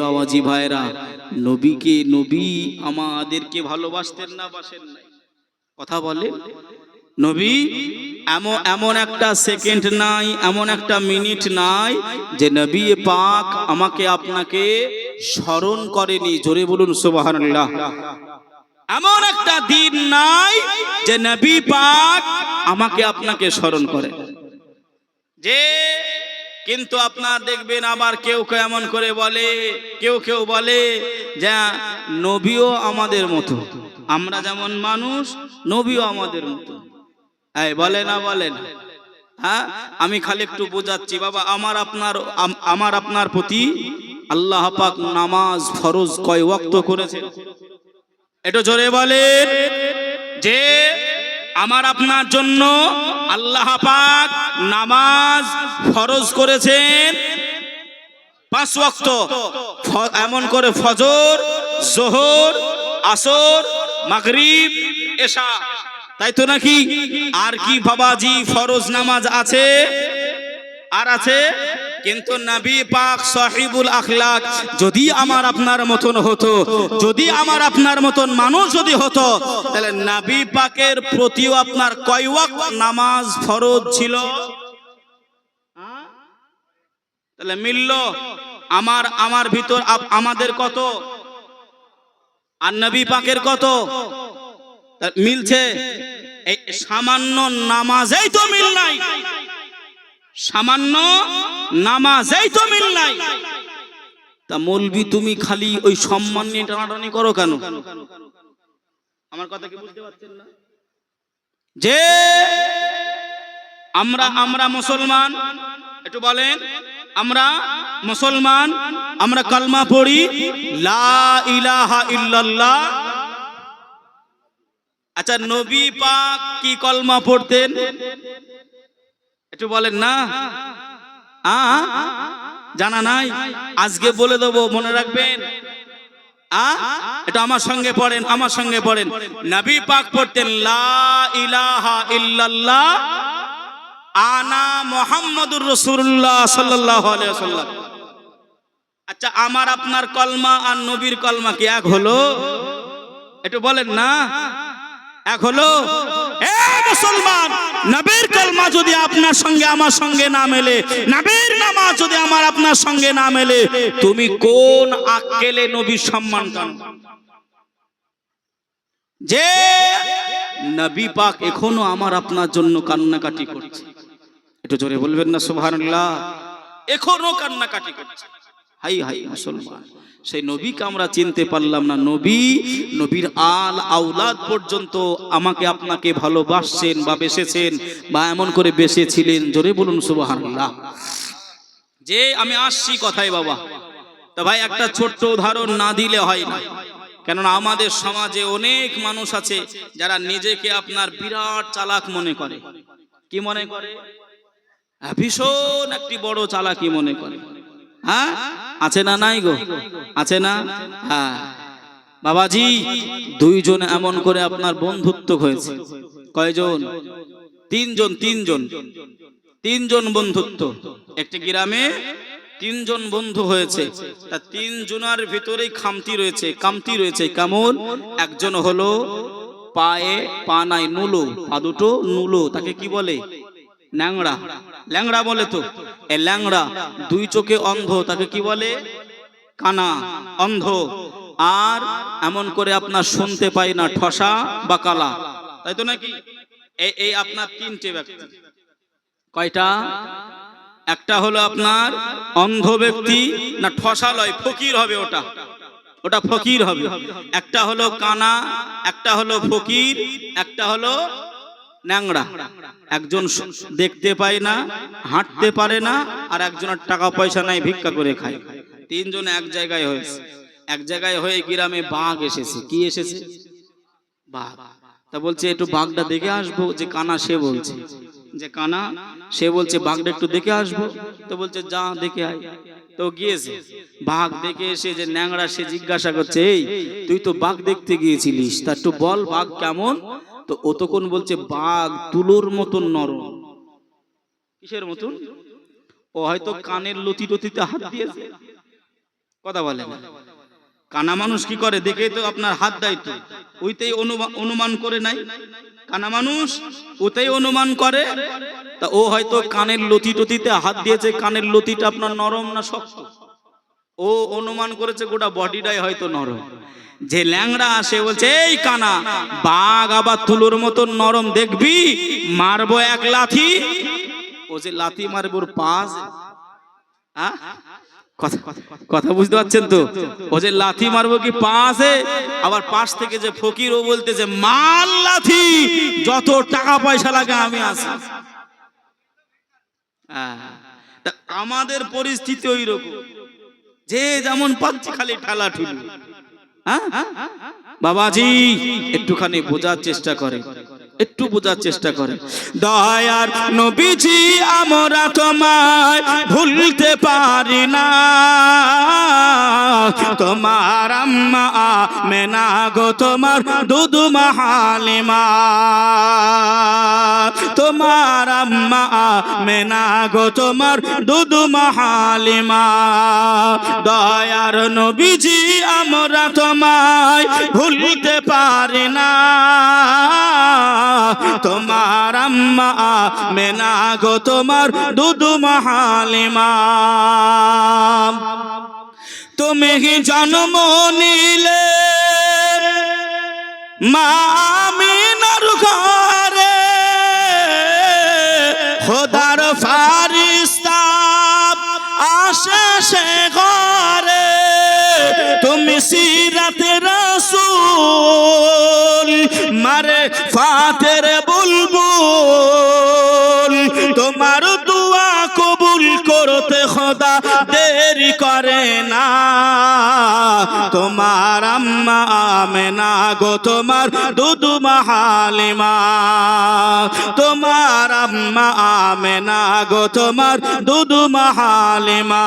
বাবাজি ভাইরা, নবীকে নবী আমাদেরকে ভালোবাসতেন না বাসেন নাই? কথা বলে। নবী এমন একটা সেকেন্ড নাই, এমন একটা মিনিট নাই যে নবী পাক আমাকে আপনাকে স্মরণ করেনি। জোরে বলুন সুবহানাল্লাহ। এমন একটা দিন নাই যে নবী পাক আমাকে আপনাকে স্মরণ করে যে। কিন্তু আপনার দেখবেন আবার কেউ কেউ এমন করে বলে, কেউ বলে যে নবীও আমাদের মতো, আমরা যেমন মানুষ নবীও আমাদের মতো। এই বলে না, বলে না? হ্যাঁ, আমি খালি একটু বোঝাচ্ছি বাবা। আমার আপনার প্রতি আল্লাহ পাক নামাজ ফরজ কয় ওয়াক্ত করেছেন? একটু জোরে বলেন। যে আমার আপনার জন্য আল্লাহ পাক নামাজ ফরজ করেছেন 5 ওয়াক্ত, এমন করে ফজর, যোহর, আসর, মাগরিব, এশা, তাই তো নাকি? আর কি বাবাজি ফরজ নামাজ আছে? আর আছে। কিন্তু নবী পাক সাহিবুল আখলাক যদি আমার আপনার মতন হতো, যদি আমার আপনার মতন মানুষ যদি হতো, তাহলে নবী পাকের প্রতিও আপনার কয় ওয়াক্ত নামাজ ফরজ ছিল? তাহলে মিলল আমার ভিতর আমাদের কত আর নবী পাকের কত মিলছে? এই সামান্য নামাজেই তো মিল নাই, সামান্য নামাজেই তো মিল নাই। তা মৌলবি তুমি খালি ওই সম্মান নিয়ে টানাটানি করো কেন? আমার কথা কি বুঝতে পারছেন না? যে আমরা মুসলমান, একটু বলেন। আমরা মুসলমান, আমরা কালমা পড়ি লা ইলাহা ইল্লাল্লাহ। আচ্ছা, নবী পাক কি কলমা পড়তেন? একটু বলেন না। জানা নাই? আজকে বলে দেবো, মনে রাখবেন। এটা আমার সঙ্গে পড়েন, আমার সঙ্গে পড়েন। নবী পাক পড়তেন লা ইলাহা ইল্লাল্লাহ আনা মুহাম্মাদুর রাসূলুল্লাহ সাল্লাল্লাহু আলাইহি ওয়াসাল্লাম। আচ্ছা, আমার আপনার কলমা আর নবীর কলমা কি এক হলো? একটু বলেন না, এক হলো? এ মুসলমান, নবীর কলমা যদি আপনার সঙ্গে আমার সঙ্গে না মেলে, নবীর নামাজ যদি আমার আপনার সঙ্গে না মেলে, তুমি কোন আক্কেলে নবীর সম্মান জানো? যে নবী পাক এখনো আমার আপনার জন্য কান্নাকাটি করছে। একটু জোরে বলবেন না সুবহানাল্লাহ। এখনো কান্নাকাটি করছে। হাই হাই মুসলমান, সেই নবীকে আমরা চিনতে পারলাম না। নবীর আল আওলাদ পর্যন্ত আমাকে আপনাকে ভালোবাসছেন বা বেসেছেন বা এমন করে বেসেছিলেন। জোরে বলুন সুবহানাল্লাহ। যে আমি আসছি কথায় বাবা। তা ভাই, একটা ছোট্ট উদাহরণ না দিলে হয় না। কেননা আমাদের সমাজে অনেক মানুষ আছে যারা নিজেকে আপনার বিরাট চালাক মনে করে। কি মনে করে? ভীষণ একটি বড় চালাকি মনে করে। হ্যাঁ, আছে না? নাই গো, আছে না? হ্যাঁ বাবাজি, 2 জন এমন করে আপনার বন্ধুত্ব হয়েছে। কয়জন? 3 জন। 3 জন বন্ধুত্ব। একটি গ্রামে 3 জন বন্ধু হয়েছে। তা 3 জনের ভিতরেই কামতি রয়েছে। কেমন? একজন হলো পায়ে পা নাই, নুলো, পা দুটো নুলো, তাকে কি বলে? ল্যাংড়া। ল্যাংড়া বলে তো। এ ল্যাংড়া। 2 চোখে অন্ধ, তাকে কি বলে? কানা, অন্ধ। আর এমন করে আপনার শুনতে পাই না, ঠসা বা কালা, তাই তো নাকি? এই আপনার 3টে ব্যক্তি। কয়টা? একটা হলো আপনার অন্ধ ব্যক্তি, না ঠসা লয়, ফকির হবে ওটা ফকির হবে। একটা হলো কানা, একটা হলো ফকির, একটা হলো ন্যাংড়া। একজন দেখতে পায় না, হাঁটতে পারে না, আর একজনের টাকা পয়সা নাই, ভিক্ষা করে খায়। 3 জন এক জায়গায় হয়েছে। এক জায়গায় হয়ে গ্রামে বাঘ এসেছে। কি এসেছে? বাঘ। তা বলছে একটু বাঘটা দেখে আসবো। যে কানা সে বলছে, যে কানা সে বলছে বাঘটা একটু দেখে আসবো। তো বলছে যা দেখে আয়। তো গিয়েছে। বাঘ দেখে এসে যে ন্যাংড়া, সে জিজ্ঞাসা করছে, এই তুই তো বাঘ দেখতে গিয়েছিলিস, তা একটু বল বাঘ কেমন? তো ও তখন বলছে বাঘ তুলোর মতন নরম। কিসের মতন? ও হয়তো কানের লতি টতিতে হাত দিয়েছে। কথা বলে না। কানা মানুষ কি করে দেখেই তো আপনার হাত দেয়, তো ওইতেই অনুমান করে নাই। কানা মানুষ ওতেই অনুমান করে। তা ও হয়তো কানের লতি টতিতে হাত দিয়েছে, কানের লতিটা আপনার নরম না শক্ত, ও অনুমান করেছে গোটা বডিটাই হয়তো নরম। যে ল্যাংড়া আসে বলছে এই কানা, বাঘ আবার তুলোর মতো নরম, দেখবি মারবো এক লাথি। ও যে লাথি মারবো ওর পাশ, কথা বুঝতে পারছেন তো? ও যে লাথি মারবো কি পাশে, আবার পাশ থেকে যে ফকির ও বলতেছে মার লাথি, যত টাকা পয়সা লাগে আমি আসি। আমাদের পরিস্থিতি ওই রকম, যে যেমন পাচ্ছে খালি ঠালা ঠুলু। বাবাজি একটুখানি বোঝার চেষ্টা করে, একটু বোঝার চেষ্টা করে। দয়ার নবীজি আমরা তোমায় ভুলতে পারি না, তোমার আম্মা আমেনা গো তোমার দুধু হালিমা, তোমার আম্মা আমেনা গো তোমার দুধু হালিমা। দয়ার নবীজি আমরা তোমায় ভুলতে পারি না, তোমার আম্মা আমেনা গো তোমার দুধু হালিমা। তুমি জন্ম নিলে মা আমিনার ঘরে, খোদার ফারিস্তা আসে সে ঘরে, তুমি সিরাতে রাসূল মারে ফাতের বুলবুল, তোমার দুয়া কবুল করতে খোদা দেরি করে না, তোমার আম্মা আমেনা গো তোমার দুধু হালিমা, তোমার আম্মা আমেনা গো তোমার দুধু হালিমা।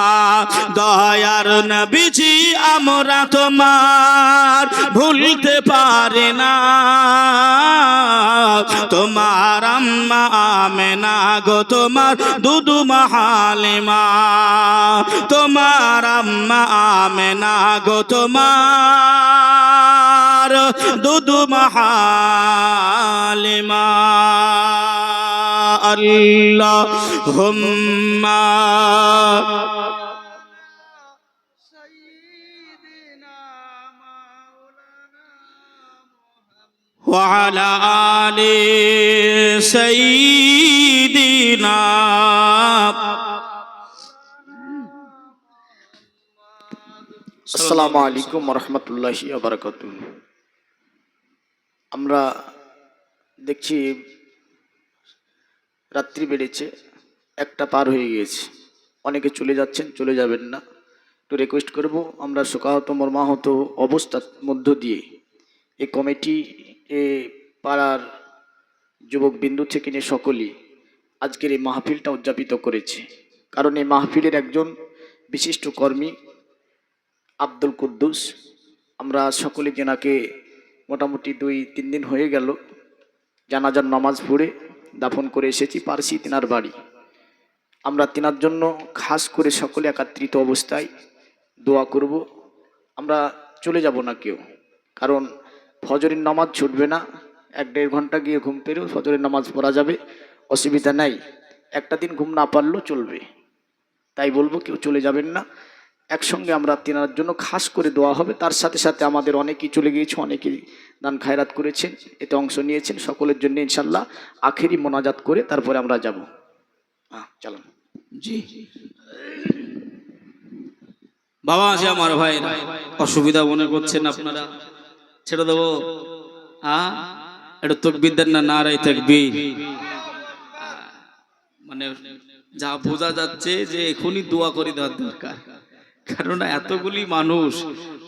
দয়ার নবীজি আমরা তোমার ভুলতে পারি না, তোমার আম্মা আমেনা গো তোমার দুধু হালিমা, তোমার আম্মা আমেনা গো তোমার দুধু হালিমা। আল্লাহুম্মা وعلى آل سيدنا। আসসালামু আলাইকুম ওয়া রাহমাতুল্লাহি ওয়া বারাকাতুহু। আমরা দেখছি রাত্রি বেড়েছে, একটা পার হয়ে গিয়েছে, অনেকে চলে যাচ্ছেন, চলে যাবেন না। একটু রিকোয়েস্ট করব, আমরা শোকাহত মর্মাহত অবস্থার মধ্য দিয়ে এই কমিটি পাড়ার যুবক বিন্দু থেকে নিয়ে সকলেই আজকের এই মাহফিলটা উদযাপিত করেছে। কারণ এই মাহফিলের একজন বিশিষ্ট কর্মী আব্দুল কুদ্দুস, আমরা সকলে যেনাকে মোটামুটি 2-3 দিন হয়ে গেল জানাজার নামাজ পড়ে দাফন করে এসেছি, পারসি তিনার বাড়ি। আমরা তিনার জন্য খাস করে সকলে একত্রিত অবস্থায় দোয়া করব। আমরা চলে যাব না কেউ, কারণ ফজরের নামাজ ছুটবে না, 1-1.5 ঘন্টা গিয়ে ঘুম পেরেও ফজরের নামাজ পড়া যাবে, অসুবিধা নাই। একটা দিন ঘুম না পারলেও চলবে, তাই বলবো কেউ চলে যাবেন না। একসঙ্গে আমরা তিনার জন্য খাস করে দোয়া হবে। তার সাথে সাথে আমাদের অনেকেই চলে গিয়েছে, অনেকেই দান খায়রাত করেছেন, এতে অংশ নিয়েছেন, সকলের জন্য ইনশাল্লাহ আখেরি মোনাজাত করে তারপরে আমরা যাব। চলুন। জি বাবা, আছে আমার ভাই, অসুবিধা মনে করছেন আপনারা, ছেড়ে দেবো। এটা তাকবীর দেন না, নারায়ে তাকবীর। মানে যা বোঝা যাচ্ছে যে এখনই দোয়া করে দেওয়ার দরকার, কারণ এতগুলি মানুষ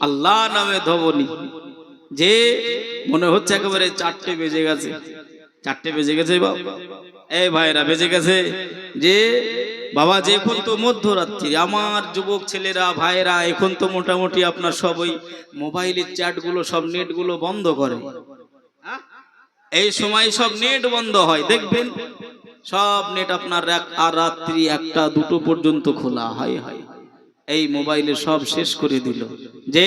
আল্লাহ নামে ধবনি, যে মনে হচ্ছে একেবারে 4টে বেজে গেছে, 4টে বেজে গেছে বাবা, এই ভাইরা বেজে গেছে, যে বাবা যে এখন তো মধ্যরাত্রি, আমার যুবক ছেলেরা ভাইরা এখন তো মোটামুটি আপনার সব ওই মোবাইলের চ্যাটগুলো সব নেটগুলো বন্ধ করে, এই সময় সব নেট বন্ধ হয়, দেখবেন সব নেট আপনার আর রাত্রি 1-2 পর্যন্ত খোলা হয়। এই মোবাইলে সব শেষ করে দিল। যে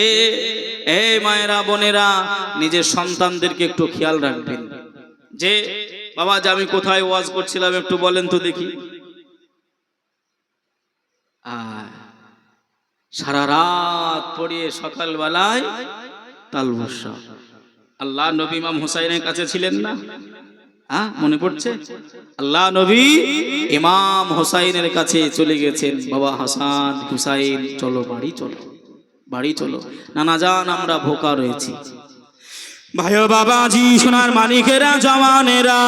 এই মায়েরা বোনেরা নিজের সন্তানদেরকে একটু খেয়াল রাখবেন। যে বাবা যে আমি কোথায় ওয়াজ করছিলাম একটু বলেন তো দেখি। সারা রাত পড়িয়ে সকালবেলায় তালবস্যা। আল্লাহ নবী ইমাম হুসাইনের কাছে ছিলেন না? হ্যাঁ, মনে পড়ছে? আল্লাহ নবী ইমাম হুসাইনের কাছে চলে গেছেন। বাবা হাসান হুসাইন চলো বাড়ি চলো, বাড়ি চলো। নানা জান আমরা ভোকা রয়েছি। ভাই বাবাজি সোনার মানিকেরা জওয়ানেরা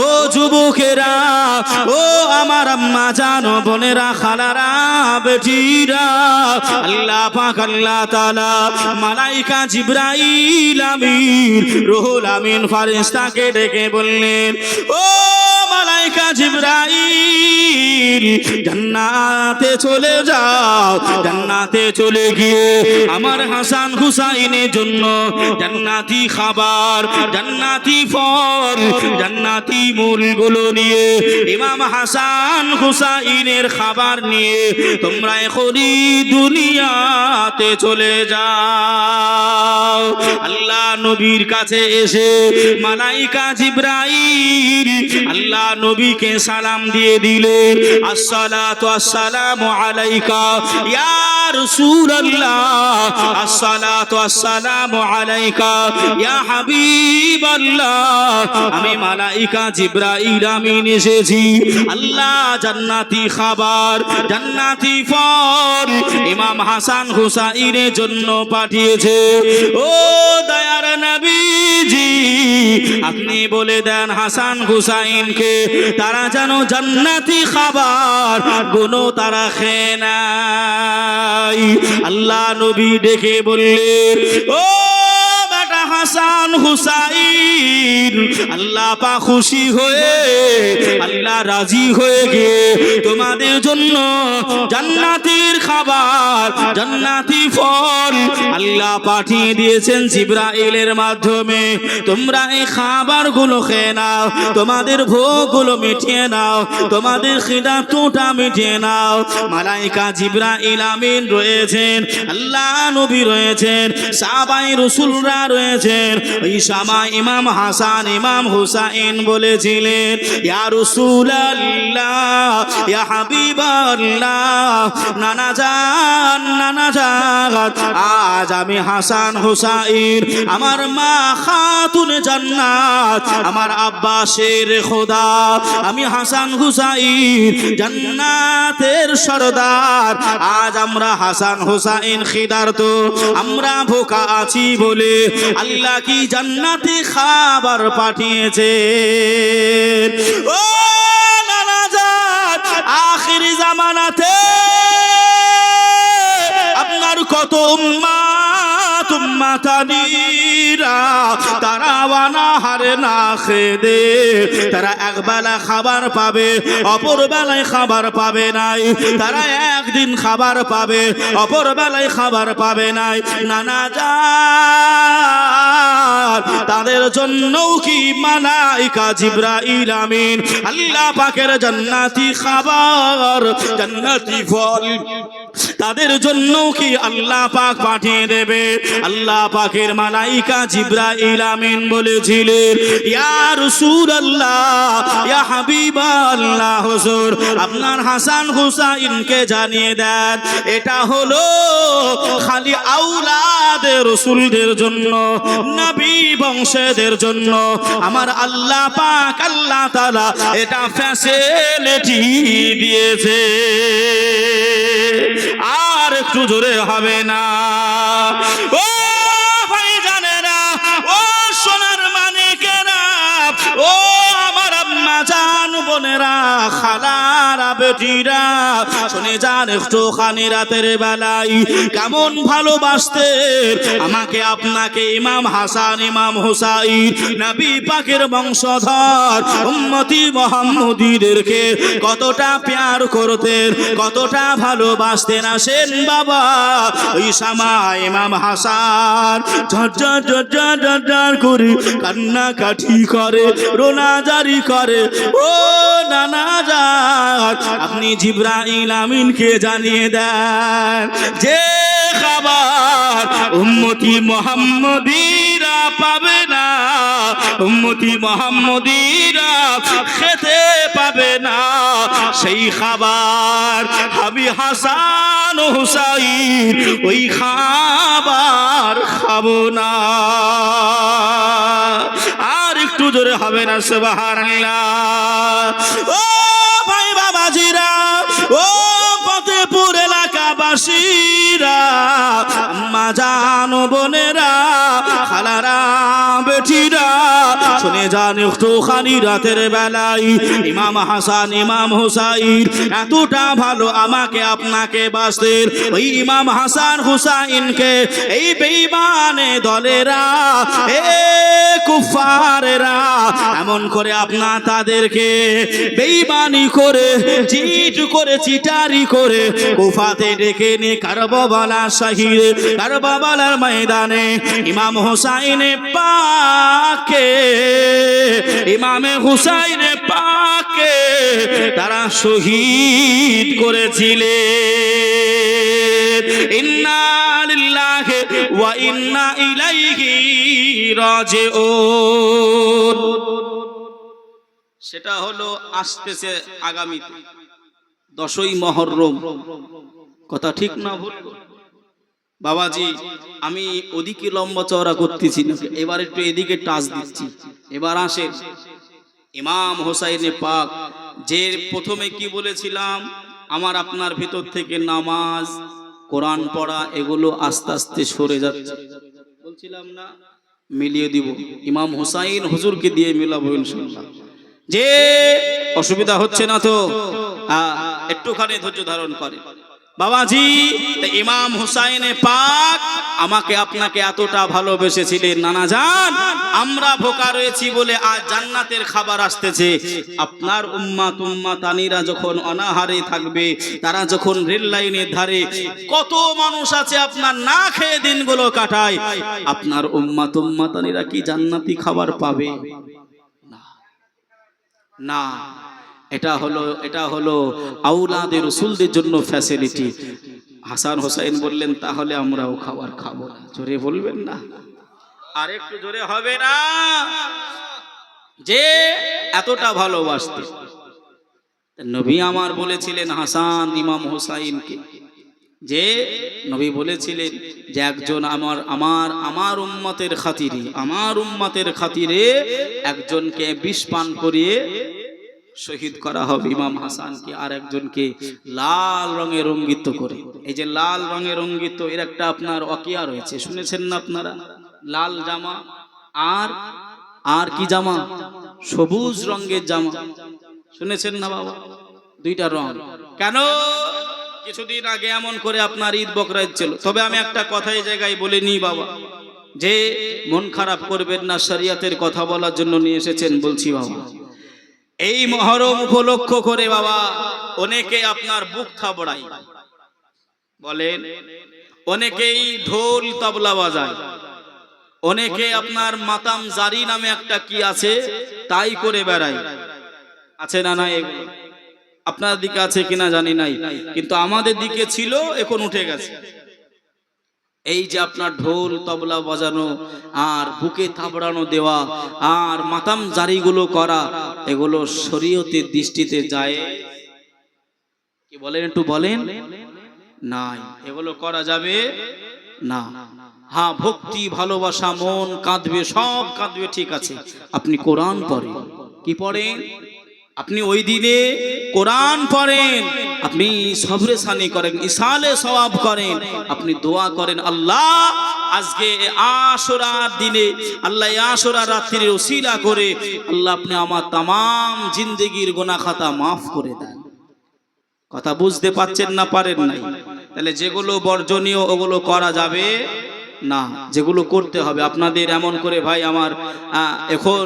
ও যুবকেরা ও আমার আম্মা জান বোনেরা খালারা বেটিরা, আল্লাহ পাক আল্লাহ তাআলা মালাইকা জিবরাইল আমিন রুহুল আমিন ফেরেশতাকে ডেকে বললেন, ও মালাইকা জিবরাইল জান্নাতে চলে যাও। জান্নাতে চলে গিয়ে আমার হাসান হুসাইনের জন্য জান্নাতি খাবার, জান্নাতি ফল, জান্নাতি মূলগুলো নিয়ে ইমাম হাসান হুসাইনের খাবার নিয়ে তোমরা এখনই দুনিয়াতে চলে যাও। আল্লাহ নবীর কাছে এসে মালাইকা জিবরাইল আল্লাহ নবীকে সালাম দিয়ে দিলেন, আসসালাতু আসসালামু আলাইকা ইয়া রাসূলুল্লাহ, আসসালাতু আসসালামু আলাইকা ইয়া হাবিবাল্লাহ। আমি মালাইকা জিবরাইল আমিন এসেছি। আল্লাহ জান্নাতি খাবার, জান্নাতি ফল ইমাম হাসান হুসাইনের জন্য পাঠিয়েছে। ও দয়ার নবীজি আপনি বলে দেন হাসান হুসাইনকে তারা যেন জান্নাতি খাবার গুলো তারা খেয়ে নাই। আল্লাহ নবী ডেকে বললেন, ও বেটা হাসান হুসাইন, আল্লাহ পাক খুশি হয়ে আল্লাহ রাজি হয়ে গিয়ে তোমাদের জন্য জান্নাতের খাবার, জান্নাতি ফল আল্লাহ পাঠিয়ে দিয়েছেন জিবরাইলের মাধ্যমে। তোমরা এই খাবারগুলো খেয়ে নাও, তোমাদের ভোগগুলো মিটিয়ে নাও, তোমাদের খিদাটা মিটিয়ে নাও। মালাইকা জিবরাইল আমিন রয়েছেন, আল্লাহ নবী রয়েছেন, সাহাবায়ে রাসূলরা রয়েছেন। ওই সময় ইমাম হাসান ইমাম হুসাইন বলেছিলেন, ইয়া রাসূলুল্লাহ ইয়া হাবিবাল্লাহ, নানা জান নানা জান আজ আমি হাসান হুসাইন, আমার মা খাতুন জান্নাত, আমার আব্বা শের খোদা, আমি হাসান হুসাইন জান্নাতের সরদার। আজ আমরা হাসান হুসাইন খিদার্ত, আমরা ভোকা আছি বলে আল্লাহ কি জান্নাতি খাবার পাঠিয়েছে। ও নানা জান আখিরি জামানাতে আপনার কত উম্মাত উম্মাতানিরা তারা অনাহারে না খেদে, তারা একবেলা খাবার পাবে, অপর বেলায় খাবার পাবে নাই। তারা একদিন খাবার পাবে, অপর বেলায় খাবার পাবে নাই। নানা জান তাদের জন্যও কি মালাইকা জিবরাইল আমিন আল্লাহ পাকের জান্নাতি খাবার, জান্নাতি ফল তাদের জন্য কি আল্লাহ পাক পাঠিয়ে দেবে। আল্লাহ পাকের মালাইকা জিবরাইল আমিন বলেছিলেন, ইয়া রাসূলুল্লাহ ইয়া হাবিবাল্লাহ হুজুর আপনার হাসান হুসাইনকে জানিয়ে দেন এটা হলো খালি আওলাদে রাসূলদের জন্য, নবী বংশদের জন্য আমার আল্লাহ পাক আল্লাহ তাআলা এটা ফ্যাসিলিটি দিয়েছে। আর একটু জোরে হবে না? ও ভাই জানেরা, ও সোনার মানিকেরা, ও আমার আম্মা জান বোনেরা খালারা বেটিরা, শুনে যান একটু খানি রাতের বেলায় কেমন ভালোবাসতে আমাকে আপনাকে ইমাম হাসান ইমাম হুসাইন নবী পাকের বংশধর উম্মতি মুহাম্মদীদেরকে কতটা প্যার করতেন, কতটা ভালোবাসতেন। আসেন বাবা ওই সময় ইমাম হাসান ঝরঝর ঝরঝর ঝরঝর করে কান্নাকাটি করে, রোনা জারি করে। ও নানা যান, আপনি জিবরাইল আমিনকে জানিয়ে দেন যে খাবার উম্মতি মুহাম্মদীরা পাবে না, উম্মতি মুহাম্মদীরা খেতে পাবে না, সেই খাবার আমি হাসান ও হুসাইন ওই খাবার খাবো না। আর একটু জোরে হবে না সুবহানাল্লাহ। ও ভাই বাবাজিরা, ও ফতেপুর এলাকাবাসীরা, আম্মা জান বোনেরা, খালারা বেটিরা, শুনে যান একটুখানি রাতের বেলায় ইমাম হাসান ইমাম হুসাইন এতটা ভালো আমাকে আপনাকে বাসতেন। ওই ইমাম হাসান হুসাইনকে এই বেঈমানে দলেরা, এ কুফারেরা এমন করে আপনার তাদেরকে বেঈমানি করে, চিট করে, চিটারি করে কুফাতে ডেকে নিয়ে কারবালা শহীদ, কারবালার ময়দানে ইমাম হুসাইনে পাকে, ইমামে হুসাইনে পাকে তারা শহীদ করেছিলেন। ইন্না লিল্লাহি ওয়া ইন্না ইলাইহি রাজিউন। সেটা হলো আসতেছে আগামীতে 10ই মুহররম। কথা ঠিক না ভুল? বাবাজি আমি ওদিকে লম্বা চওড়া করতেছি না, এবার একটু এদিকে টাচ দিচ্ছি। এবার আসেন ইমাম হোসাইনে পাক, যে প্রথমে কি বলেছিলাম, আমার আপনার ভিতর থেকে নামাজ কোরআন পড়া এগুলো আস্তে আস্তে সরে যাচ্ছে বলছিলাম না, মিলিয়ে দিব। ইমাম হোসাইন হুজুরকে দিয়ে মিলাবো ইনশাআল্লাহ। যে অসুবিধা হচ্ছে না তো? একটুখানি ধৈর্য ধারণ করে বাবাজি। ইমাম হুসাইনে পাক আমাকে আপনাকে এতটা ভালোবেসেছিলেন, নানা জান আমরা ভোকা রয়েছি বলে আজ জান্নাতের খাবার আসতেছে। আপনার উম্মাত উম্মাতানিরা যখন অনাহারে থাকবে, তারা যখন রেল লাইনের ধারে কত মানুষ আছে আপনার না খেয়ে দিনগুলো কাটায়, আপনার উম্মাত উম্মাতানিরা কি জান্নাতি খাবার পাবে? না। এটা হলো আওলাদে রাসূলদের জন্য ফ্যাসিলিটি। হাসান হোসেন বললেন তাহলে আমরাও খাবার খাবো না। জোরে বলবেন না? আর একটু জোরে হবে না? যে এতটা ভালোবাসতে নবী আমার বলেছিলেন হাসান ইমাম হোসাইনকে, যে নবী বলেছিলেন যে একজন আমার উম্মতের খাতিরে, আমার উম্মতের খাতিরে একজনকে বিষ পান করিয়ে শহীদ করা হবে ইমাম হাসানকে, আর একজনকে লাল রঙে রঙ্গিত করে। এই যে লাল রঙে রঙ্গিত, এর একটা আপনার ওয়াকিয়া রয়েছে, শুনেছেন না আপনারা? লাল জামা আর কি জামা? সবুজ রঙের জামা, শুনেছেন না বাবা? দুইটা রং। কেন? কিছুদিন আগে এমন করে আপনার ঈদ বকরা ঈদ ছিল। তবে আমি একটা কথা এই জায়গায় বলে নিই বাবা, যে মন খারাপ করবেন না, শরিয়তের কথা বলার জন্য নিয়ে এসেছেন বলছি বাবা। এই মহরম উপলক্ষ করে বাবা অনেকে আপনার বুক থাবড়ায়, বলেন, অনেকেই ঢোল তবলা বাজায়, অনেকে আপনার মাতাম জারি নামে একটা কি আছে তাই করে বেড়ায়। আছে না? নাই এগুলো আপনার দিকে আছে কিনা জানি নাই, কিন্তু আমাদের দিকে ছিল, এখন উঠে গেছে। এই যে আপনার ঢোল তবলা বাজানো আর বুকে থাবড়ানো দেওয়া আর মাতাম জারিগুলো করা, এগুলো শরীয়তের দৃষ্টিতে যায় কি বলেন? একটু বলেন। নাই, এগুলো করা যাবে না। হ্যাঁ, ভক্তি ভালোবাসা, মন কাঁদবে, সব কাঁদবে, ঠিক আছে। আপনি কোরআন পড়েন। কি পড়েন? আপনি ওই দিনে কোরআন পড়েন, আপনি সবরে সানি করেন, ইসালে সওয়াব করেন, আপনি দোয়া করেন, আল্লাহ আজকে আশুরার দিনে, আল্লাহ আশুরার রাত্রির ওসিলা করে আল্লাহ আপনি আমার তামাম জিন্দেগির গুনাহ খাতা মাফ করে দেন। কথা বুঝতে পারছেন না? পারেন নাই? তাহলে যেগুলো বর্জনীয় ওগুলো করা যাবে না, যেগুলো করতে হবে আপনাদের। এমন করে ভাই আমার এখন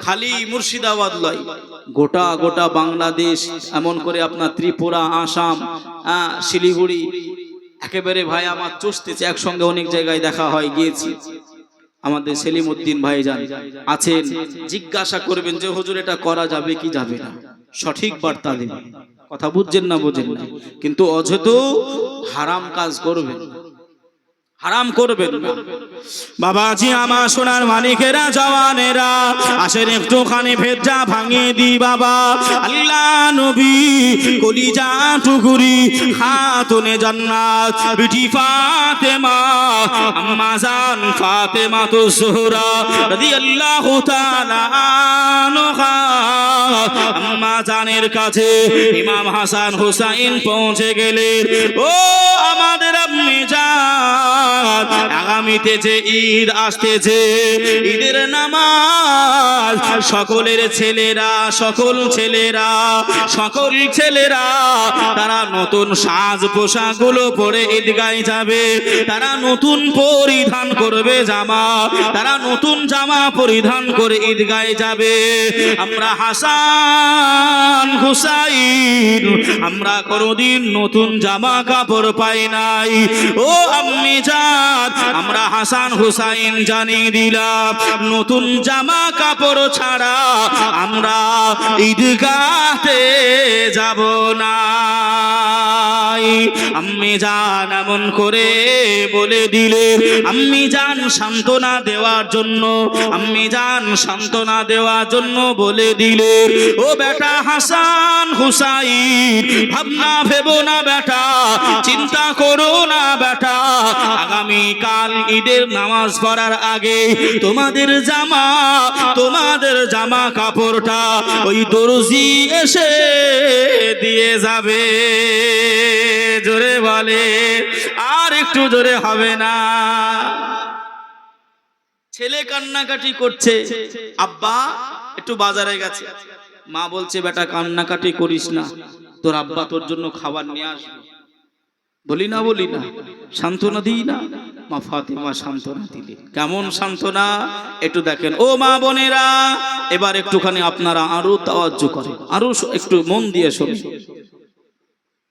খালি মুর্শিদাবাদ লয়, গোটা বাংলাদেশ, এমন করে আপনার ত্রিপুরা, আসাম, শিলিগুড়ি, একেবারে ভাই আমার চষতেছে। একসঙ্গে অনেক জায়গায় দেখা হয়, গিয়েছি। আমাদের সেলিম উদ্দিন ভাইজান আছেন, জিজ্ঞাসা করবেন যে হুজুর এটা করা যাবে কি যাবে না। সঠিক বার্তা দেবেন। কথা বুঝছেন না বোঝেন না, কিন্তু অযথা হারাম কাজ করবেন, হারাম করবেন না। বাবাজি আমার সোনার মানিকেরা জওয়ানেরা আসেন একটুখানি ভেজা ভাঙিয়ে দি বাবা। আল্লাহ নবী কলিজা টুকুরি খাতুনে জান্নাত বিটি ফাতেমা আম্মা জান ফাতেমা তো জোহরা রাদিয়াল্লাহু তাআলা আনহা আম্মা জানের কাছে ইমাম হাসান হুসাইন পৌঁছে গেলেন। ও আমাদের আম্মি জান, আগামীতে যে ঈদ আসতেছে, ঈদের নামাজ সকলের ছেলেরা, সকল ছেলেরা তারা নতুন সাজ পোশাক গুলো পরে ঈদগায় যাবে, তারা নতুন পরিধান করবে জামা, তারা নতুন জামা পরিধান করে ঈদগায় যাবে। আমরা হাসান হুসাইন আমরা কোনদিন নতুন জামা কাপড় পাই নাই। ও আম্মি জান, আমরা হাসান হুসাইন জানিয়ে দিলাম নতুন জামা কাপড় ছাড়া আমরা ঈদগাতে যাব না। আম্মি জান এমন করে বলে দিলে, আম্মি জান সান্ত্বনা দেওয়ার জন্য, আম্মি জান সান্ত্বনা দেওয়ার জন্য বলে দিলে, ও বেটা হাসান হুসাইন, ভাবনা ভেবো না বেটা, চিন্তা করো না বেটা, আগামী কাল ঈদের নামাজ পড়ার আগে তোমাদের জামা কাপড়টা ওই দর্জি এসে দিয়ে যাবে। জোরে বলে, আর একটু জোরে হবে না? ছেলে কান্নাকাটি করছে, আব্বা একটু বাজারে গেছে, মা বলছে বেটা কান্নাকাটি করিস না, তোর আব্বা তোর জন্য খাবার নিয়ে আসবে। বলি না সান্ত্বনা দিই না? মা ফাতেমা সান্ত্বনা দিলেন। কেমন সান্ত্বনা একটু দেখেন। ও মা বোনেরা, এবার একটুখানি আপনারা আরো তাওয়াজ্জু করেন, আরো একটু মন দিয়ে শোনেন।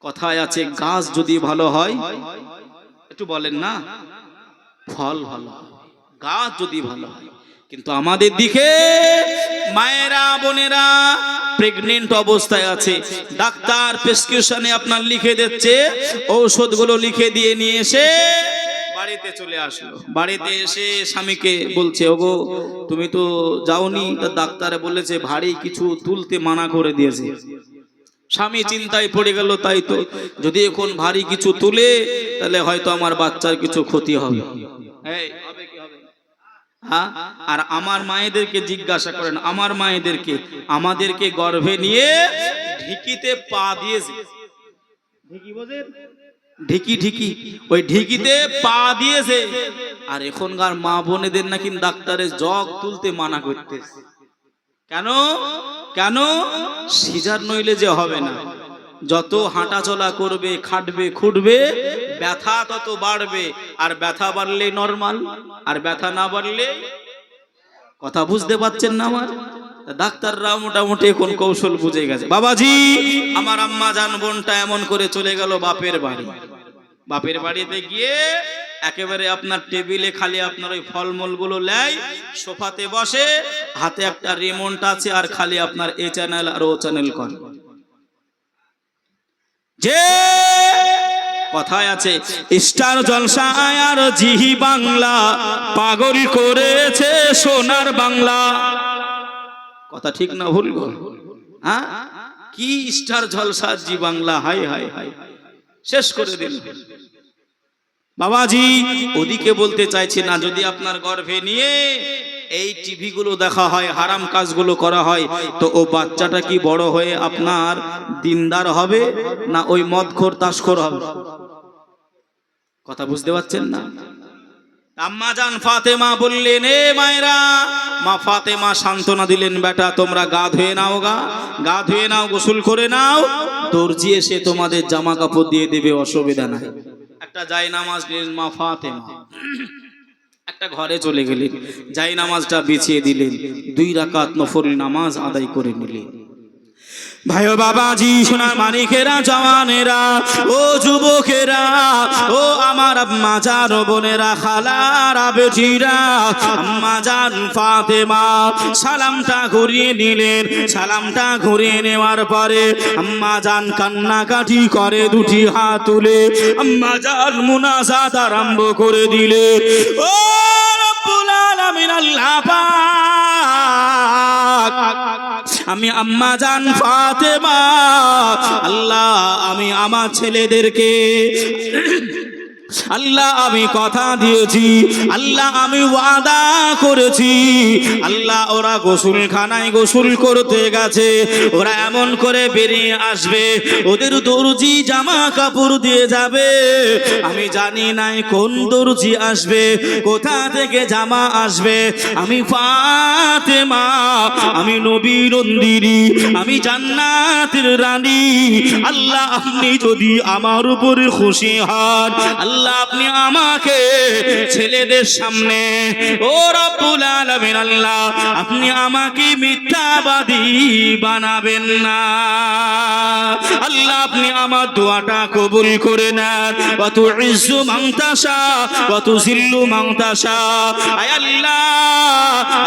কথায় আছে গাছ যদি ভালো হয়, একটু বলেন না, ফল ভালো হয়। গাছ যদি ভালো হয়, কিন্তু আমাদের দিকে মায়েরা বোনেরা প্রেগনেন্ট অবস্থায় আছে, ডাক্তার প্রেসক্রিপশনে আপনার লিখে দিচ্ছে, ঔষধগুলো লিখে দিয়ে নিয়ে এসে বাড়িতে চলে আসলো। বাড়িতে এসে স্বামীকে বলছে, ওগো তুমি তো যাওনি, তা ডাক্তারে বলেছে ভারী কিছু তুলতে মানা করে দিয়েছে। স্বামী চিন্তায় পড়ে গেল, তাই তো, যদি এখন ভারী কিছু তুলে তাহলে হয়তো আমার বাচ্চার কিছু ক্ষতি হবে। হ্যাঁ, আর আমার মায়েদেরকে জিজ্ঞাসা করেন, আমার মায়েদেরকে, আমাদেরকে গর্ভে নিয়ে ঢিকিতে পা দিয়েছে, ঢিকি ওই ঢিকিতে পা দিয়েছে, আর এখনকার মা বোনেদের নাকি ডাক্তারের জগ তুলতে মানা করতেছে। কেন? সিজার নইলে যে হবে না, যত হাঁটা চলা করবে, খাটবে খুঁটবে, ব্যথা তত বাড়বে, আর ব্যথা বাড়লে নরমাল, আর ব্যথা না বাড়লে, কথা বুঝতে পারছেন না আমার? ডাক্তাররা মোটামুটি এখন কৌশল বুঝে গেছে। বাবাজি আমার আম্মা জান বোনটা এমন করে চলে গেল বাপের বাড়ি। বাপের বাড়িতে গিয়ে একেবারে আপনার টেবিলে খালি আপনার ওই ফলমূল গুলো লাই, সোফাতে বসে, হাতে একটা রিমোট আছে, আর খালি আপনার এ চ্যানেল আর ও চ্যানেল করে। যে কথায় আছে স্টার জলসা আর জি বাংলা পাগল করেছে সোনার বাংলা। কথা ঠিক না ভুল গো? হ্যাঁ, কি স্টার জলসা জি বাংলা, হাই হাই হাই, শেষ করে দিল। বাবাজি ওদিকে বলতে চাইছি না, যদি আপনার গর্ভে নিয়ে এই টিভি গুলো দেখা হয়, হারাম কাজগুলো করা হয়, তো ও বাচ্চাটা কি বড় হয়ে আপনার দিনদার হবে না ওই মদখোর তাসখোর হবে? কথা বুঝতে পারছেন না? আম্মা জান ফাতেমা বললেন, এ মায়েরা, মা ফাতেমা সান্ত্বনা দিলেন, বেটা তোমরা গা ধুয়ে নাও, গোসল করে নাও, দর্জি এসে তোমাদের জামা কাপড় দিয়ে দেবে, অসুবিধা নাই। একটা জায়নামাজ নিলেন মা ফাতেমা, একটা ঘরে চলে গেলেন, জায়নামাজটা বিছিয়ে দিলেন, 2 রাকাত নফল নামাজ আদায় করে নিলেন। ভাই ও বাবাজি, সোনার মানিকেরা, জওয়ানেরা, ও যুবকেরা, ও আমার আম্মা জান, বোনেরা, খালারা, বেটিরা, আম্মা জান ফাতেমা সালামটা ঘুরিয়ে নিলেন। সালামটা ঘুরিয়ে নেওয়ার পরে আম্মা জান কান্নাকাটি করে, দুটি হাত তুলে আম্মা জান মুনাজাত আরম্ভ করে দিলে। ও রব্বুল আলামিন, আল্লাহ পাক, আমি আম্মা জান ফাতেমা, আল্লাহ আমি আমার ছেলেদেরকে, আল্লাহ আমি কথা দিয়েছি, আল্লাহ আমি ওয়াদা করেছি, আল্লাহ ওরা গোসলখানায় গোসল করতে গেছে, ওরা এমন করে বেরিয়ে আসবে, ওদের দর্জি জামা কাপড় দিয়ে যাবে, আমি জানি নাই কোন দর্জি আসবে, কোথা থেকে জামা আসবে, আমি ফাতেমা, আমি নবী নন্দিনী, আমি জান্নাতের রানী, আল্লাহ আপনি যদি আমার উপরে খুশি হন, আল্লাহ আপনি আমাকে ছেলেদের সামনে, ও রব্বুল আলামিন, আল্লাহ আপনি আমাকে মিথ্যাবাদী বানাবেন না, আল্লাহ আপনি আমার দোয়াটা কবুল করে নেন। ওয়া তুইজ্জু মান তাশা ওয়া তুযিল্লু মান তাশা, আয় আল্লাহ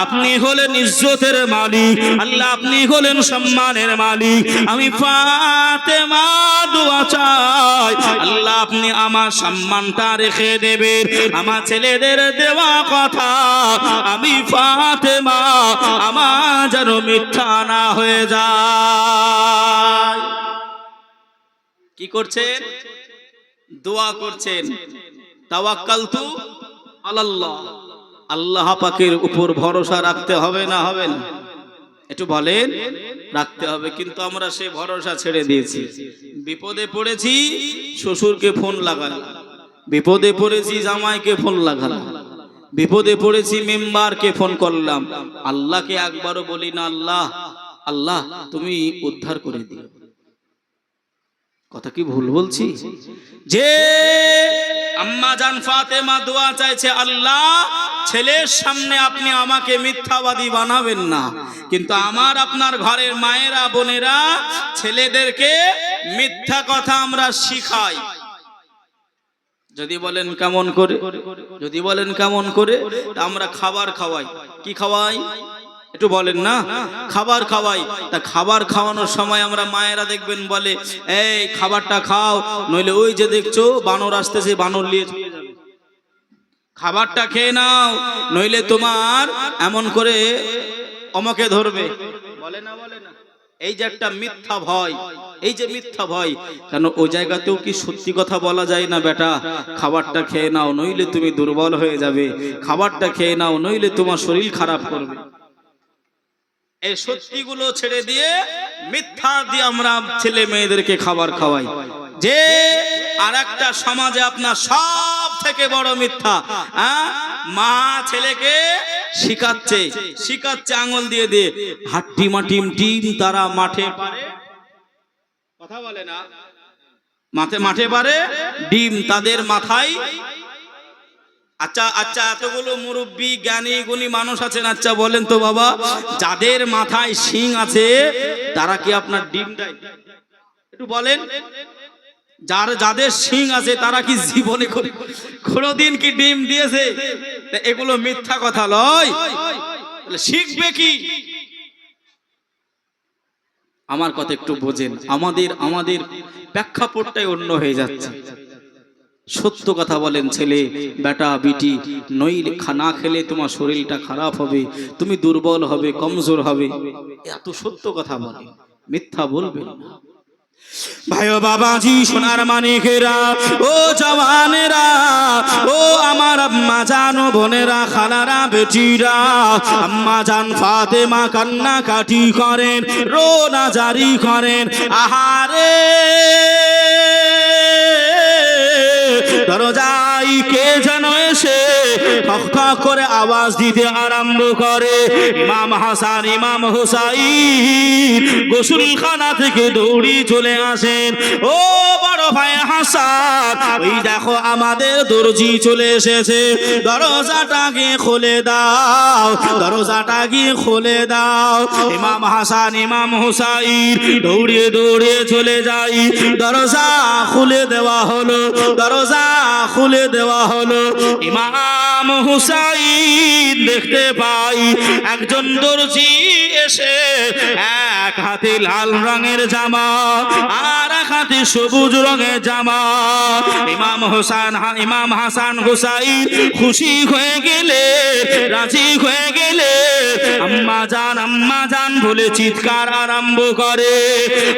আপনি হলেন ইজ্জতের মালিক, আল্লাহ আপনি হলেন সম্মানের মালিক, আমি ফাতেমা দোয়া চাই, আল্লাহ আপনি আমার সম্মানটা রেখে দেবেন, আমার ছেলেদের দেওয়া কথা আমি ফাতেমা আমার যেন মিথ্যা না হয়ে যায়। কি করছেন? দোয়া করছেন, তাওয়াক্কালতু আলাল্লাহ, আল্লাহ পাকের উপর ভরসা রাখতে হবে না হবে না? একটু বলেন। রাখতে হবে, কিন্তু আমরা সে ভরসা ছেড়ে দিয়েছি। বিপদে পড়েছি শ্বশুরকে ফোন লাগালাম, বিপদে পড়েছি জামাইকে ফোন লাগালাম, বিপদে পড়েছি মেম্বারকে ফোন করলাম, আল্লাহকে একবারও বলি না আল্লাহ আল্লাহ তুমি উদ্ধার করে দিও। কথা কি ভুল বলছি? যে আম্মা জান ফাতেমা দোয়া চাইছে, আল্লাহ ছেলের সামনে আপনি আমাকে মিথ্যাবাদী বানাবেন না, কিন্তু আমার আপনার ঘরের মায়েরা বোনেরা ছেলেদেরকে মিথ্যা কথা আমরা শিখাই। যদি বলেন কেমন করে, যদি বলেন কেমন করে, আমরা খাবার খাওয়াই। কি খাওয়াই? একটু বলেন না। খাবার খাওয়াই। তা খাবার খাওয়ানোর সময় আমরা মায়েরা দেখবেন বলে, এই খাবারটা খাও, নইলে ওই যে দেখছো বানর আসতেছে, বানর নিয়ে চলে যাবে, খাবারটা খেয়ে নাও, নইলে তোমার এমন করে অমকে ধরবে। বলে না বলে না? এই যে একটা মিথ্যা ভয়, এই যে মিথ্যা ভয়, কেন ওই জায়গাতেও কি সত্যি কথা বলা যায় না? বেটা খাবারটা খেয়ে নাও, নইলে তুমি দুর্বল হয়ে যাবে, খাবারটা খেয়ে নাও, নইলে তোমার শরীর খারাপ করবে। এই সত্যিগুলো ছেড়ে দিয়ে মিথ্যা দিয়ে আমরা ছেলে মেয়েদেরকে খাবার খাওয়াই। যে আর একটা সমাজে আপনার সব থেকে বড় মিথ্যা, মা ছেলেকে শিখাচ্ছে শিখাচ্ছে আঙুল দিয়ে দিয়ে, হাট্টি মাটিম টিম তারা মাঠে পারে, কথা বলে না, মাঠে পারে ডিম তাদের মাথায়। আচ্ছা আচ্ছা, এতগুলো মুরব্বী জ্ঞানী গুণী মানুষ আছেন, আচ্ছা বলেন তো বাবা, যাদের মাথায় শিং আছে তারা কি আপনার ডিম দেয়? একটু বলেন। যাদের শিং আছে তারা কি জীবনে কোনোদিন কি ডিম দিয়েছে? এগুলো মিথ্যা কথা লয়, শিখবে কি? আমার কথা একটু বোঝেন, আমাদের প্রেক্ষাপটটাই অন্য হয়ে যাচ্ছে। সত্য কথা বলেন, ছেলে বেটা বিটি, নইলে খানা খেলে তোমার শরীরটা খারাপ হবে, তুমি দুর্বল হবে, কমজোর হবে, এত সত্য কথা বলে, মিথ্যা বলবে না। ভাই ও বাবাজি, সোনার মানিকেরা, ও জওয়ানেরা, ও আমার আম্মা জান বোনেরা, খালারা, বেটিরা, আম্মা জান ফাতেমা কান্না কাটি করেন, রোনা জারি করেন, আহারে দরজায় কে যেন এসে ঠক ঠক করে আওয়াজ দিতে আরম্ভ করে। ইমাম হাসান ইমাম হুসাইন গোসলখানা থেকে দৌড়ি চলে আসেন। ও বড় ভাই হাসান, ওই দেখো আমাদের দর্জি চলে এসেছে, দরজাটাকে খুলে দাও, দরজাটাকে খুলে দাও। ইমাম হাসান ইমাম হুসাইন দৌড়িয়ে দৌড়িয়ে চলে যাই, দরজা খুলে দেওয়া হলো, দরজা খুলে দেওয়া হলো। ইমাম হুসাইন দেখতে পাই একজন দর্জি এসে এক হাতে লাল রঙের জামা আর এক হাতে সবুজ রঙের জামা। ইমাম হাসান হুসাইন খুশি হয়ে গেলে, রাজি হয়ে গেলে আম্মা জান বলে চিৎকার আরম্ভ করে।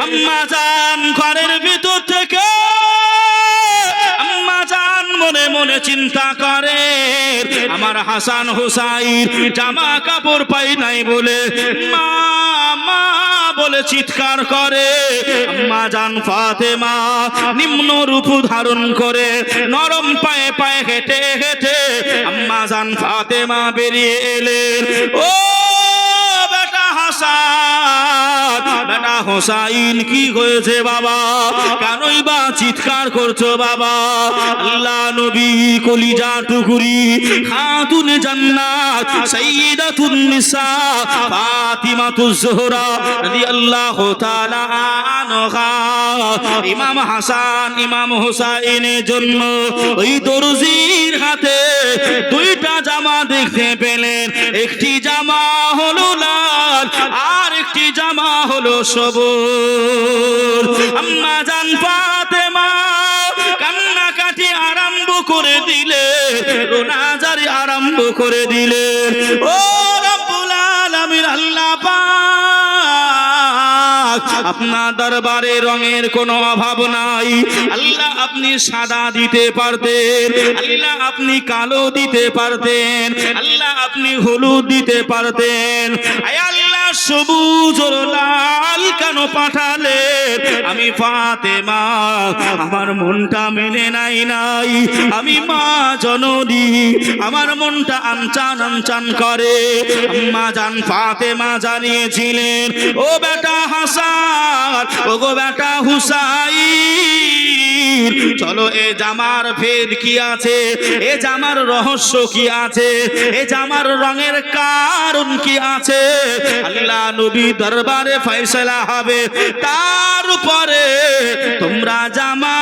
আম্মা জান ঘরের ভিতর থেকে আম্মা জান মনে মনে চিন্তা করে, আমার হাসান হুসাইন জামা কাপড় পাই নাই বলে মা মা বলে চিৎকার করে। আম্মা জান ফাতেমা নিম্ন রূপ ধারণ করে নরম পায়ে পায়ে হেঁটে হেঁটে আম্মা জান ফাতেমা বেরিয়ে এলেন। ও বেটা হাসান, বেটা হোসাইন কি হয়েছে বাবা, কেনই বা চিৎকার করছো বাবা? আল্লাহ নবী কলিজা টুকুরি খাতুনে জান্নাত সাইয়্যিদাতুন নিসা ফাতিমাতুজ জোহরা রাদিয়াল্লাহু তাআলা আনহা ইমাম হাসান ইমাম হোসাইনের জন্য ওই দর্জির হাতে দুইটা জামা দেখতে পেলেন। একটি জামা হলো লাল আর একটি জামা হলো সবুজ। আম্মা জান ফাতেমা কান্নাকাটি আরম্ভ করে দিলে, রোনাজারি আরম্ভ করে দিলে। ও রব্বুল আলামিন আল্লাহ পাক, আপনার দরবারে রঙের কোনো অভাব নাই। আল্লাহ আপনি সাদা দিতে পারতেন, আল্লাহ আপনি কালো দিতে পারতেন, আল্লাহ আপনি হলুদ দিতে পারতেন। আয় আল্লাহ সবুজ ও লাল কেন পাঠালেন? আমি ফাতেমা আমার মনটা মেনে নাই। আমি মা জননী, আমার মনটা আনচান আনচান করে। আম্মা জান ফাতেমা জানিয়েছিলেন, ও বেটা হাসান, ও গো বেটা হুসাইন, চলো এ জামার ফের কি আছে, এ জামার রহস্য কি আছে, এ জামার রঙের কারণ কি আছে, আল্লাহ নবী দরবারে ফয়সালা হবে, তার উপরে তোমরা জামা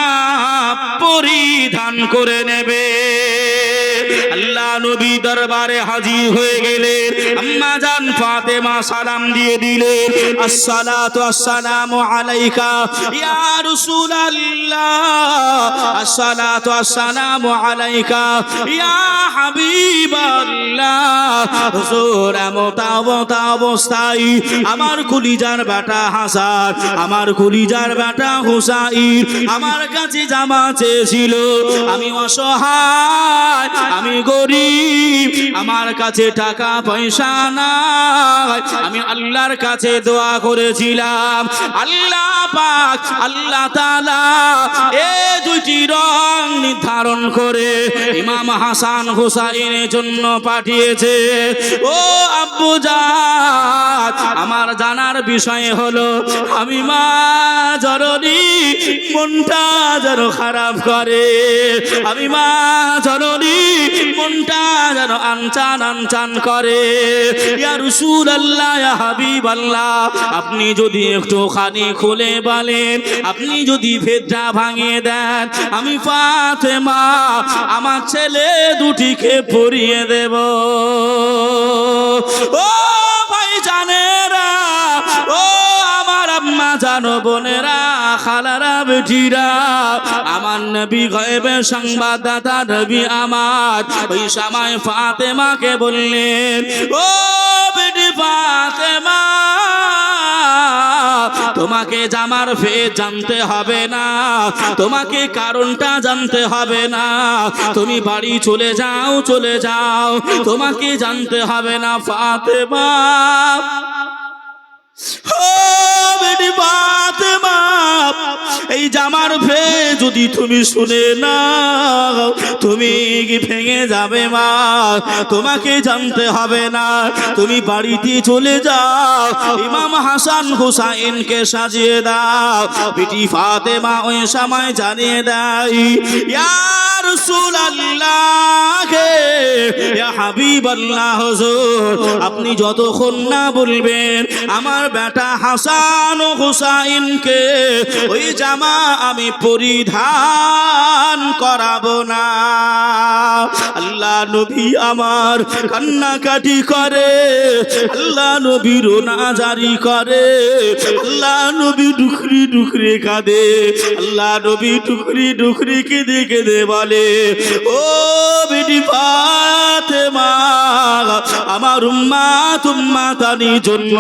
পরিধান করে নেবে। আল্লাহ নবী দরবারে হাজির হয়ে গেলেন। আম্মা জান ফাতেমা সালাম দিয়ে দিলেন, আসসালাতু আসসালামু আলাইকা ইয়া রাসূলুল্লাহ, আসসালাতু আসসালামু আলাইকা ইয়া হাবিবাল্লাহ। হুজুর এমত অবস্থায় আমার কলিজার বেটা হাসান, আমার কলিজার বেটা হুসাইন আমার কাছে জামা চেয়েছিল। আমি অসহায়, আমি গরিব, আমার কাছে টাকা পয়সা নাই। আমি আল্লাহর কাছে দোয়া করেছিলাম, আল্লাহ পাক আল্লাহ তাআলা এই দুইটি রং নির্ধারণ করে ইমাম হাসান হুসাইনের জন্য পাঠিয়েছে। ও আব্বু জান, আমার জানার বিষয় হলো আমি মা জননী মনটা যেন খারাপ করে, আমি মা জননী মনটা যেন আনচান আনচান করে। ইয়া রাসূলুল্লাহ, ইয়া হাবিবাল্লাহ, আপনি যদি একটুখানি খুলে বলেন, আপনি যদি ভেদটা ভাঙিয়ে দেন, আমি ফাতেমা আমার ছেলে দুটিকে পরিয়ে দেব। ও ভাই জানেরা, ও আমার আম্মা জানো বোনেরা, খালারা বেটিরা, আমার নবী গায়েবে সংবাদদাতা নবী আমার ওই সময় ফাতেমাকে বললেন, ও বেটি ফাতেমা, তোমাকে জামার ফের জানতে হবে না, তোমাকে কারণটা জানতে হবে না, তুমি বাড়ি চলে যাও, চলে যাও, তোমাকে জানতে হবে না ফাতেমা। ও বেটি ফাতেমা, এই জামার ভে যদি তুমি শুনে নাও তুমি ভেঙে যাবে মা, তোমাকে জানতে হবে না, তুমি বাড়িতে চলে যাও, ইমাম হাসান হুসাইনকে সাজিয়ে দাও। বেটি ফাতেমা ওই সময় জানিয়ে দেয়, ইয়া রাসূলুল্লাহ, ইয়া হাবিবাল্লাহ, হুজুর আপনি যতক্ষণ না বলবেন আমার বেটা হাসান ও হুসাইনকে ওই জামা আমি পরিধান করাবো না। আল্লাহ নবী আমার কান্নাকাটি করে, আল্লাহ নবী রোনা জারি করে, আল্লাহ নবী ডুকরি ডুকরি কাঁদে, আল্লাহ নবী ডুকরি ডুকরি কেঁদে কেঁদে বলে, ও বেটি ফাতেমা, আমার উম্মাত উম্মাতানির জন্য,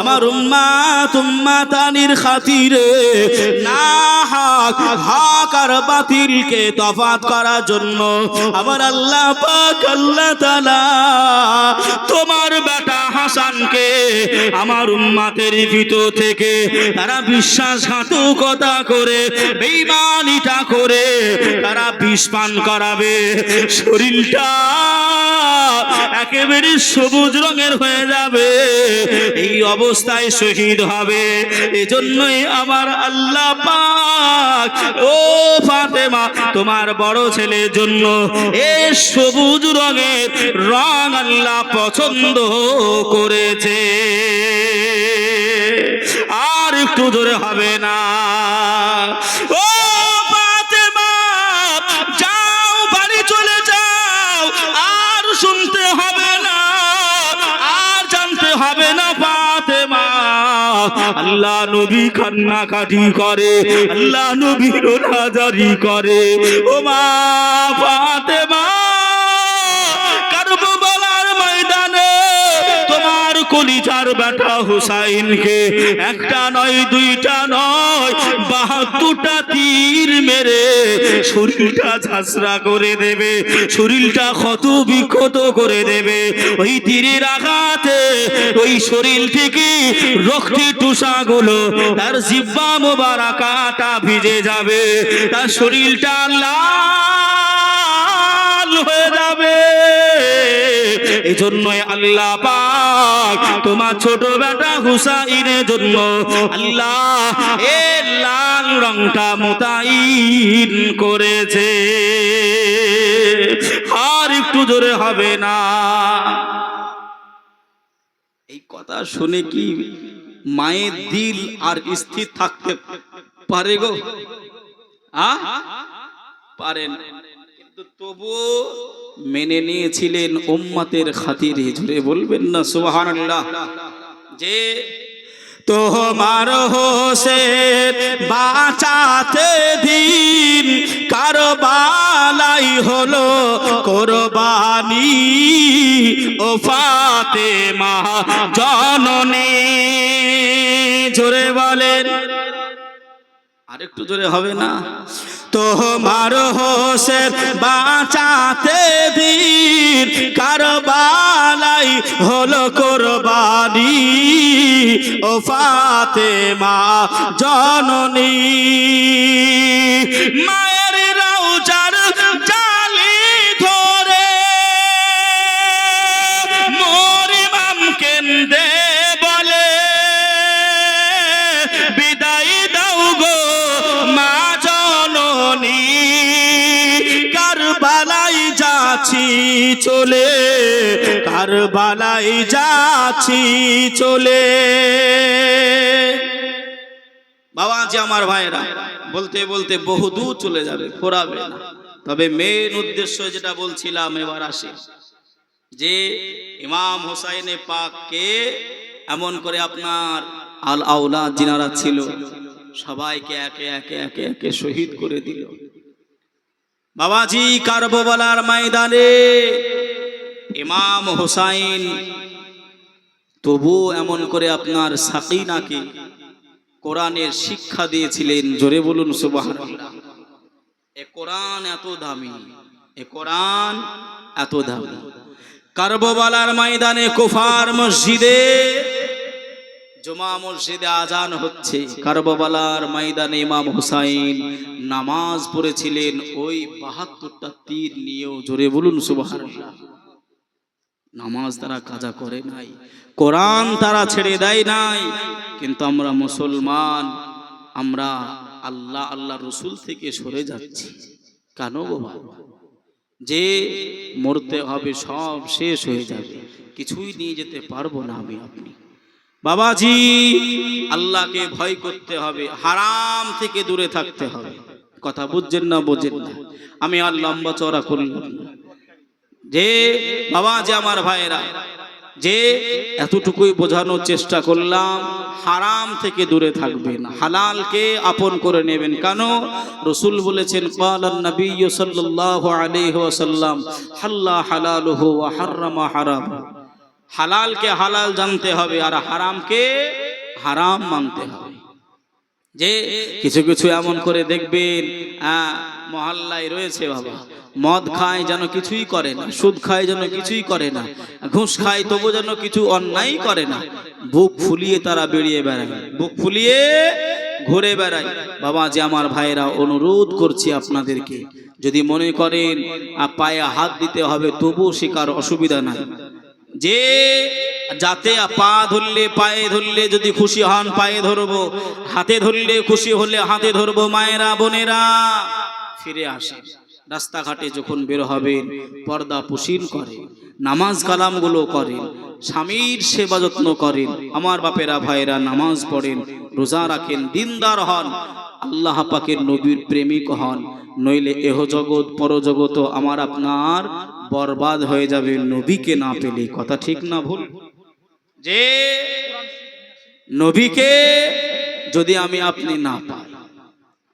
আমার উম্মাত উম্মাতানির খাতিরে না হক হক আর বাতিলকে তফাৎ করার জন্য আমার আল্লাহ পাক আল্লাহ তাআলা তোমার বেটা হাসানকে আমার উম্মাতের ভিতর থেকে তারা বিশ্বাসঘাতকতা করে বেঈমানিটা করে তারা বিষ পান করাবে, শরীরটা একেবারে সবুজ রঙের হয়ে যাবে, এই অবস্থায় শহীদ হবে। এজন্যই আমার আল্লাহ পাক ও ফাতেমা তোমার বড় ছেলের জন্য এই সবুজ রঙের রং আল্লাহ পছন্দ করেছে। আর একটু জোরে হবে না, ও ফাতেমা যাও বাড়ি চলে যাও, আর শুনতে হবে না, আর জানতে হবে না ফাতেমা। আল্লাহ নবী কান্নাকাটি করে, আল্লাহ নবী রোনা জারি করে, ও মা ফাতেমা কারবালার ময়দানে তোমার কলিজার বেটা হুসাইনকে একটা নয় দুইটা নয় ৭২টা তীর মেরে শরীরটা ঝাঁসরা করে দেবে, শরীরটা ক্ষত বিক্ষত করে দেবে। ওই তীরের আঘাতে ওই শরীর থেকে রক্তের টুসাগুলো তার জিহ্বা মোবারকাটা ভিজে যাবে, তার শরীরটা লাল হয়ে যাবে। এজন্যই আল্লাহ পাক তোমার ছোট বেটা হুসাইনের জন্য আল্লাহ এর লাল রংটা মোতায়েন করেছে। আর একটু জোরে হবে না। এই কথা শুনে কি মায়ের দিল আর স্থির থাকতে পারে গো? পারেন, কিন্তু তবু মেনে নিয়েছিলেন উম্মতের খাতিরে। জোরে বলবেন না সুবহানাল্লাহ। যে তোমার হোসেন বাঁচাতে দিন কারবালাই হলো কোরবানি, ও ফাতেমা জননী। জোরে বলেন, আরেকটু জোরে হবে না? তোমার হোসেন বাঁচাতে দিন কারবালাই হলো কোরবানি, ও ফাতেমা জননী। মায়ের রওজার জালি ধরে মোর ইমাম কেন্দে বলে, বিদায় দাও গো মা জননী, কারবালাই যাচ্ছি চলে, কারবালাই যাচ্ছি চলে। বাবাজি আমার ভাইরা, বলতে বলতে বহুদূর চলে যাবে, ফোরাবে না। তবে মেন উদ্দেশ্য যেটা বলছিলাম এবার আসে, যে ইমাম হোসাইনে পাককে এমন করে আপনার আল আওলাদ যিনারা ছিল সবাইকে একে একে একে একে শহীদ করে দিল। বাবাজি কারবালার ময়দানে ইমাম হোসাইন তবু এমন করে আপনার সাকিনাকে কোরআনের শিক্ষা দিয়েছিলেন। জোরে বলুন সুবহানাল্লাহ। এ কোরআন এত দামি, এ কোরআন এত দামি। কারবালার ময়দানে কুফার মসজিদে জুমা মসজিদে আজান হচ্ছে, কারবালার ময়দানে ইমাম হুসাইন নামাজ পড়েছিলেন ওই 72টা তীর নিয়েও। জোরে বলুন সুবহানাল্লাহ। নামাজ তারা কাজা করে নাই, কোরআন তারা ছেড়ে দেয় নাই, কিন্তু আমরা মুসলমান, আমরা আল্লাহ আল্লাহ রসুল থেকে সরে যাচ্ছি। কেন গো বাবা? যে মরতে হবে, সব শেষ হয়ে যাবে, কিছুই নিয়ে যেতে পারবো না আমি আপনি। বাবাজি, আল্লাহকে ভয় করতে হবে, হারাম থেকে দূরে থাকতে হবে। কথা বুঝছেন না? বোঝেন না? আমি আর লম্বা চওড়া করলাম না। যে বাবা, যে আমার ভাইয়েরা, যে এতটুকুই বোঝানোর চেষ্টা করলাম, হারাম থেকে দূরে থাকবেন, হালালকে আপন করে নেবেন। কেন? রাসূল বলেছেন, ক্বালান নবী সাল্লাল্লাহু আলাইহি ওয়াসাল্লাম, হাল্লা হালালুহু ওয়া হারামা হারাম। হালালকে হালাল জানতে হবে আর হারামকে হারাম মানতে হবে। যে কিছু কিছু এমন করে দেখবেন মহল্লায় রয়েছে, বাবা মদ খায় যেন কিছুই করে না, সুদ খায় যেন কিছুই করে না, ঘুষ খায় তবু যেন কিছু অন্যায় করে না, বুক ফুলিয়ে তারা বেরিয়ে বেড়ায়, বুক ফুলিয়ে ঘুরে বেড়ায়। বাবা যে আমার ভাইরা, অনুরোধ করছি আপনাদেরকে, যদি মনে করেন পায়ে হাত দিতে হবে তবু শিকার, অসুবিধা নাই। যে যাতে পা ধরলে, পায়ে ধরলে যদি খুশি হন পায়ে ধরবো, হাতে ধরলে খুশি হলে হাতে ধরবো। মায়েরা, বোনেরা, ফিরে আসে। রাস্তাঘাটে যখন বের হবেন পর্দা পুশিন করে, নামাজ কালামগুলো করেন, স্বামীর সেবা যত্ন করেন। আমার বাপেরা, ভাইরা, নামাজ পড়েন, রোজা রাখেন, দিনদার হন, আল্লাহ পাকের নবীর প্রেমিক হন, নইলে এহ জগৎ পরজগৎ আমার আপনার বরবাদ হয়ে যাবে নবীকে না পেলে। কথা ঠিক না ভুল? যে নবীকে যদি আমি আপনি না পাই,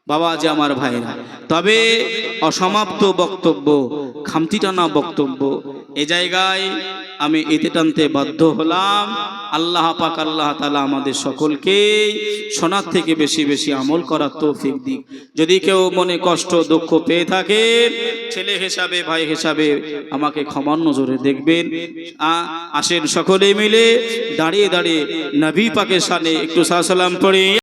বাবা যে আমার ভাইরা, তবে অসমাপ্ত বক্তব্য, খামতি টানা বক্তব্য এ জায়গায় আমি এতে টানতে বাধ্য হলাম। আল্লাহ পাক, আল্লাহ তাআলা আমাদের সকলকে শোনার থেকে বেশি বেশি আমল করার তৌফিক দিক। যদি কেউ মনে কষ্ট দুঃখ পেয়ে থাকে, ছেলে হিসাবে, ভাই হিসাবে আমাকে ক্ষমার নজরে দেখবেন। আসেন সকলে মিলে দাঁড়িয়ে দাঁড়িয়ে নবী পাকের শানে একটু সালাম পড়ি।